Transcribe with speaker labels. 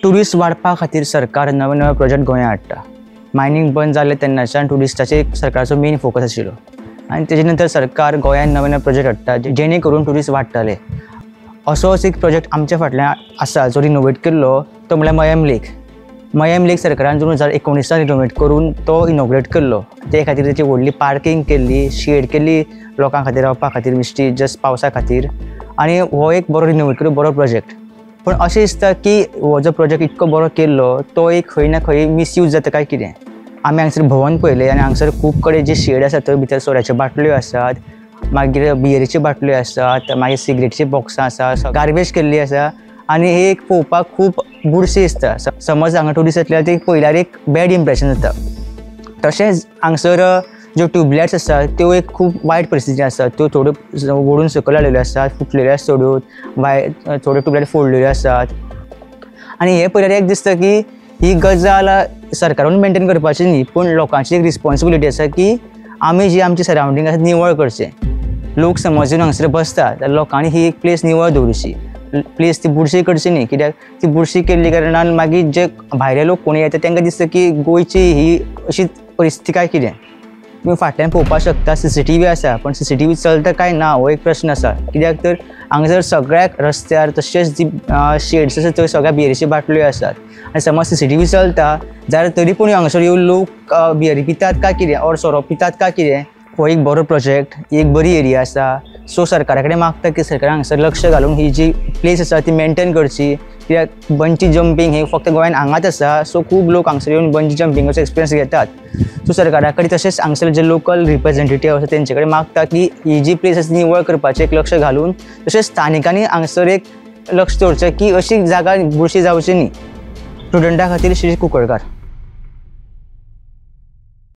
Speaker 1: Tourist वाडपा खातीर सरकार नवे नवे प्रोजेक्ट गोंयांत हाडटा। मायनींग बंद जालें तेन्नाच्यान टुरिस्टाचे सरकाराचो मेन फोकस आशिल्लो आनी तेजे नंतर सरकार गोंयांत नवे नवे प्रोजेक्ट हाडटा जेणे करून टुरिस्ट वाडटले। असोच एक प्रोजेक्ट आमच्या फाटल्यान आसा जो रिनोवेट केल्लो तो म्हळ्यार मयम लेक। मयम लेक सरकारान 2019 रिनोवेट करून तो इनॉग्रेट केल्लो। ते खातीर तेची व्हडली पार्किंग केल्ली, शेड केल्ली लोकां खातीर रावपा खातीर मिश्टी जस्ट पावसा खातीर, आनी हो एक बरो रिनोवेट केल्लो बरो प्रोजेक्ट। पण अशें दिसता की हो जो प्रोजेक्ट इतको बरो केल्लो तो एक खंय ना खंय मिसयूज जाता काय कितें। आमी हांगसर भवन पळयलें आनी हांगसर खूब कडेन जे शेड आसा थंय भितर सोऱ्याच्यो बाटल्यो आसात, मागीर बियरेच्यो बाटल्यो आसात, मागीर सिगरेटची बॉक्सां आसा, गार्बेज केल्ली आसा आनी हे एक पळोवपाक खूब बुरशें दिसता। समज हांगा टुरिस्ट येतल्यार ते पयल्यार एक बॅड इम्प्रेशन जाता। तशेंच हांगसर ज्यो ट्यूबलायट्स आसात त्यो एक खूब वायट परिस्थितीन आसात, त्यो थोड्यो ओडून सकयल हाडलेल्यो आसात, फुटलेल्यो आसा थोड्यो ट्यूबलायट फोडलेल्यो आसात। आनी हे पळयल्यार एक दिसता की ही गजाल सरकारान मेंटेन करपाची न्ही, पूण लोकांची एक रिस्पॉन्सिबिलिटी आसा की आमी जी आमची सरावंडींग आसा निवळ करचें। लोक समज येवन हांगसर बसता जाल्यार लोकांनी ही एक प्लेस निवळ दवरची, प्लेस ती बुरशी करची न्ही, कित्याक ती बुरशी केल्ली कारणान मागीर जे भायले लोक कोणी येता तांकां दिसता की गोंयची ही अशी परिस्थिती काय कितें। तुम्ही फाटल्यान पळोवपाक शकता CCTV आसा, पण CCTV चलता काय ना हो एक प्रश्न आसा, कित्याक तर हांगासर सगळ्या रस्त्यार तशेंच जी शेड्स आसा थंय सगळ्या बियरेच्यो बाटल्यो आसात आनी समज CCTV चलता जाल्यार तरी पूण हांगासर येवन लोक बियरी पितात काय कितें ऑर सोरो पितात काय कितें। हो एक बरो प्रोजेक्ट, ही एक बरी एरिया आसा, सो सरकारा कडेन मागता की सरकारान हांगासर लक्ष घालून ही जी प्लेस आसा ती मेंटेन करची, कित्याक बंची जंपींग हे फक्त गोंयांत हांगाच आसा, सो खूब लोक हांगासर येवन बंची जंपींगाचो एक्सपिरियन्स घेतात। सो सरकारा कडेन तशेंच हांगासर जे लोकल रिप्रेझेंटेटिव्ह आसा तेंचे कडेन मागता की ही जी प्लेस आसा निवळ करपाचें एक लक्ष घालून तशेंच स्थानिकांनी हांगासर एक लक्ष दवरचें की अशी जागा बुरशी जावची न्ही। स्टुडंटा खातीर श्री कुंकळकार।